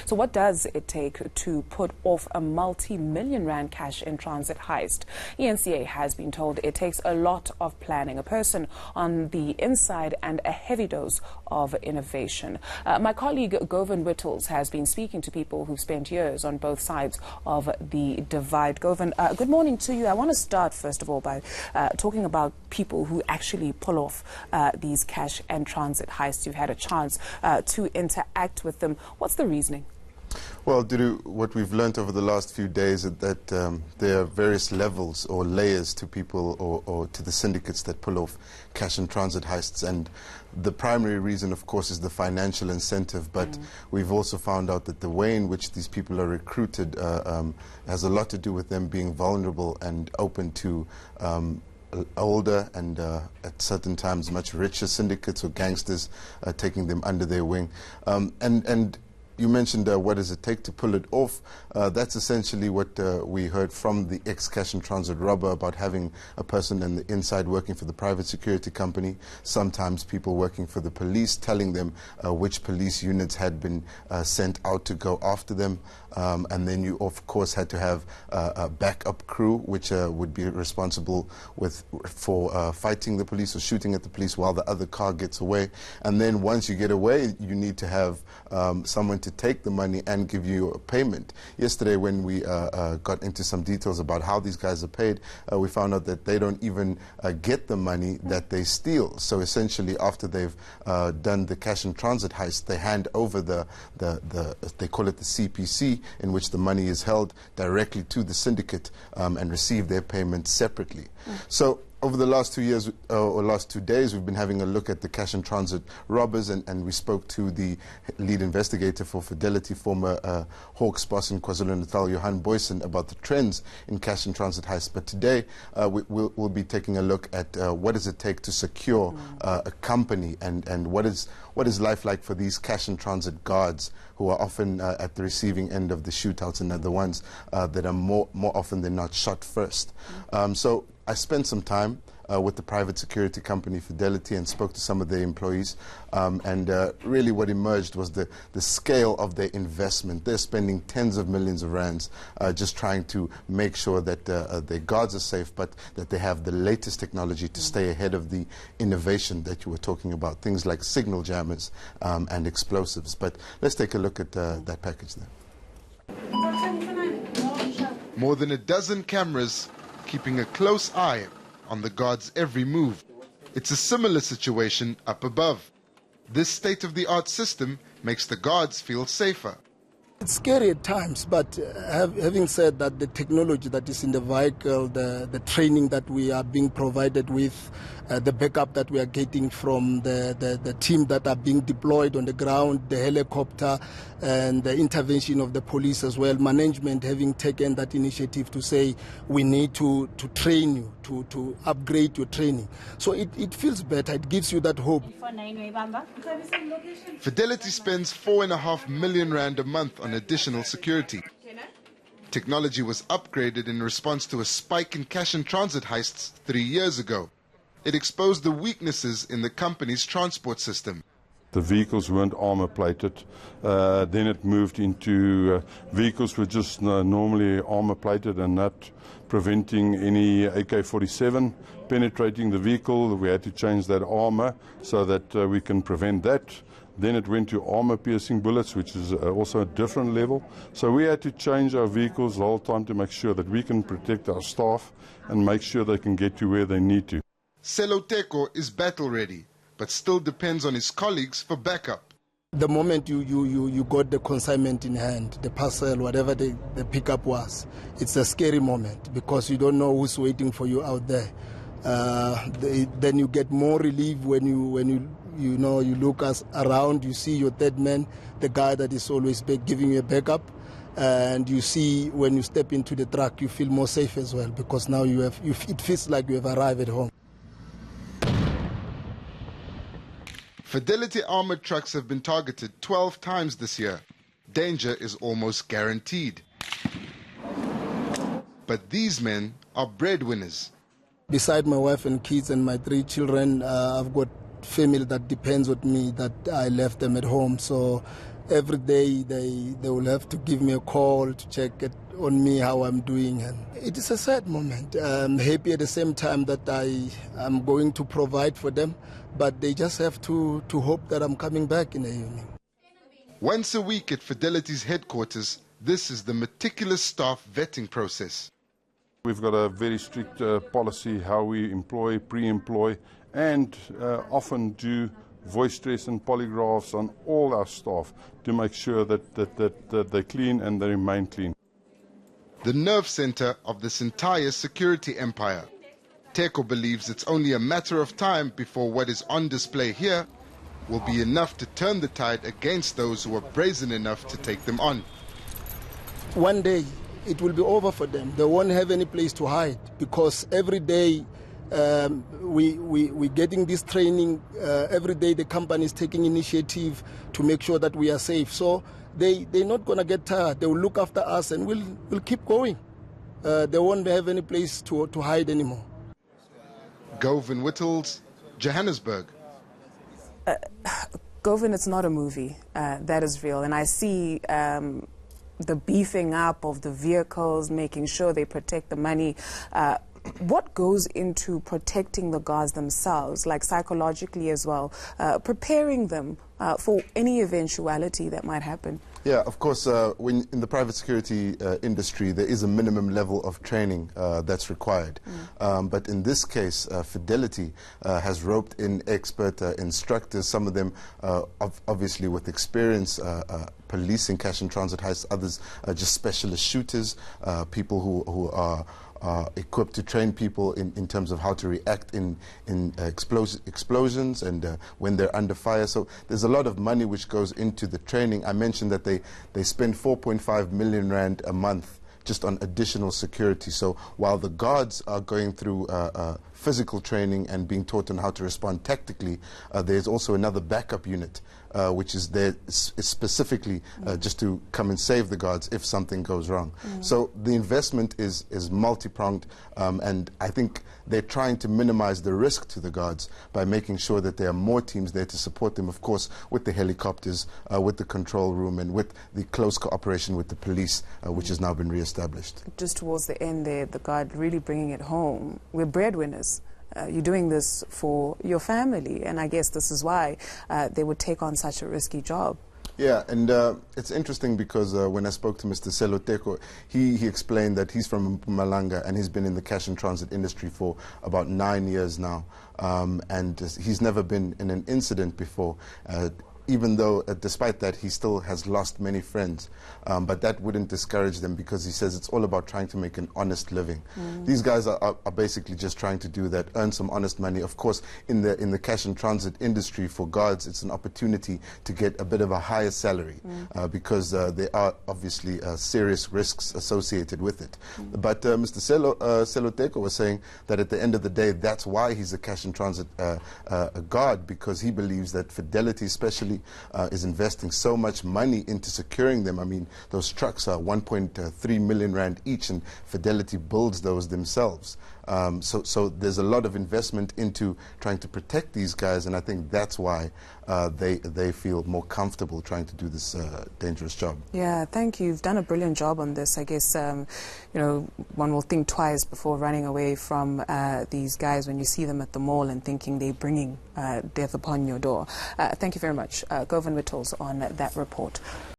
So what does it take to put off a multi-million rand cash in transit heist? eNCA has been told it takes a lot of planning, a person on the inside, and a heavy dose of innovation. My colleague Govan Whittles has been speaking to people who've spent years on both sides of the divide. Govan, good morning to you. I want to start first of all by talking about people who actually pull off these cash and transit heists. You've had a chance to interact with them. What's the reasoning? Well, Dudu, what we've learned over the last few days is that there are various levels or layers to people or to the syndicates that pull off cash and transit heists. And the primary reason, of course, is the financial incentive. But we've also found out that the way in which these people are recruited has a lot to do with them being vulnerable and open to older and at certain times much richer syndicates or gangsters taking them under their wing. And you mentioned what does it take to pull it off. That's essentially what we heard from the ex-cash and transit robber about having a person on the inside working for the private security company, sometimes people working for the police, telling them which police units had been sent out to go after them. And then you, of course, had to have a backup crew, which would be responsible for fighting the police or shooting at the police while the other car gets away. And then once you get away, you need to have someone to take the money and give you a payment. Yesterday, when we got into some details about how these guys are paid, we found out that they don't even get the money that they steal. So essentially, after they've done the cash and transit heist, they hand over they call it the CPC, in which the money is held directly to the syndicate and receive their payment separately. So over the last 2 years, or last 2 days, we've been having a look at the cash and transit robbers, and we spoke to the lead investigator for Fidelity, former Hawks boss in KwaZulu-Natal, Johan Boysen, about the trends in cash and transit heists. But today, we'll be taking a look at what does it take to secure a company, and what is life like for these cash and transit guards who are often at the receiving end of the shootouts and are the ones that are more often than not shot first. So I spent some time with the private security company Fidelity and spoke to some of their employees, and really what emerged was the scale of their investment. They're spending tens of millions of rands just trying to make sure that their guards are safe, but that they have the latest technology to stay ahead of the innovation that you were talking about, things like signal jammers and explosives. But let's take a look at that package there. More than a dozen cameras keeping a close eye on the guards' every move. It's a similar situation up above. This state-of-the-art system makes the guards feel safer. It's scary at times, but having said that, the technology that is in the vehicle, the training that we are being provided with, the backup that we are getting from the team that are being deployed on the ground, the helicopter, and the intervention of the police as well, management having taken that initiative to say we need to train you, to upgrade your training. So it feels better, it gives you that hope. Fidelity spends 4.5 million rand a month on additional security. Technology was upgraded in response to a spike in cash and transit heists 3 years ago. It exposed the weaknesses in the company's transport system. The vehicles weren't armor plated. Then it moved into vehicles were just normally armor plated and not preventing any AK-47 penetrating the vehicle. We had to change that armor so that we can prevent that. Then it went to armor-piercing bullets, which is also a different level. So we had to change our vehicles the whole time to make sure that we can protect our staff and make sure they can get to where they need to. Seloteko is battle-ready, but still depends on his colleagues for backup. The moment you got the consignment in hand, the parcel, whatever the pickup was, it's a scary moment because you don't know who's waiting for you out there. Then you get more relief when you look around, you see your third man, the guy that is always giving you a backup, and you see when you step into the truck, you feel more safe as well because now it feels like you have arrived at home. Fidelity armored trucks have been targeted 12 times this year. Danger is almost guaranteed. But these men are breadwinners. Beside my wife and kids and my 3 children, I've got family that depends on me, that I left them at home. So every day they will have to give me a call to check on me how I'm doing, and it is a sad moment. I'm happy at the same time that I am going to provide for them, but they just have to hope that I'm coming back in the evening. Once a week at Fidelity's headquarters, this is the meticulous staff vetting process. We've got a very strict policy how we employ, pre-employ, and often do voice stress and polygraphs on all our staff to make sure that they're clean and they remain clean. The nerve center of this entire security empire. Teko believes it's only a matter of time before what is on display here will be enough to turn the tide against those who are brazen enough to take them on. One day it will be over for them. They won't have any place to hide, because every day we're getting this training. Every day the company is taking initiative to make sure that we are safe. So they're not going to get tired. They will look after us and we'll keep going. They won't have any place to hide anymore. Govan Whittles, Johannesburg. Govan, it's not a movie. That is real. And I see the beefing up of the vehicles, making sure they protect the money. What goes into protecting the guards themselves, like psychologically as well, preparing them for any eventuality that might happen? Yeah, of course, when in the private security industry, there is a minimum level of training that's required. But in this case, Fidelity has roped in expert instructors, some of them obviously with experience policing cash and transit heists, others just specialist shooters, people who are equipped to train people in terms of how to react in explosions and when they're under fire. So there's a lot of money which goes into the training. I mentioned that they spend 4.5 million rand a month just on additional security. So while the guards are going through physical training and being taught on how to respond tactically, there's also another backup unit which is there specifically just to come and save the guards if something goes wrong. So the investment is multi-pronged, and I think they're trying to minimize the risk to the guards by making sure that there are more teams there to support them, of course, with the helicopters, with the control room, and with the close cooperation with the police, which has now been re-established. Just towards the end there, the guard really bringing it home. We're breadwinners. You're doing this for your family, and I guess this is why they would take on such a risky job. Yeah, and it's interesting because when I spoke to Mr. Teko, he explained that he's from Mpumalanga and he's been in the cash and transit industry for about 9 years now, and he's never been in an incident before. Even though, despite that, he still has lost many friends. But that wouldn't discourage them, because he says it's all about trying to make an honest living. These guys are basically just trying to do that, earn some honest money. Of course, in the cash and transit industry, for guards, it's an opportunity to get a bit of a higher salary because there are obviously serious risks associated with it. But Mr. Seloteko was saying that at the end of the day, that's why he's a cash and transit guard, because he believes that Fidelity especially is investing so much money into securing them. I mean, those trucks are 1.3 million rand each, and Fidelity builds those themselves. So there's a lot of investment into trying to protect these guys, and I think that's why they feel more comfortable trying to do this dangerous job. Yeah, thank you. You've done a brilliant job on this. I guess, you know, one will think twice before running away from these guys when you see them at the mall and thinking they're bringing death upon your door. Thank you very much, Govan Whittles, on that report.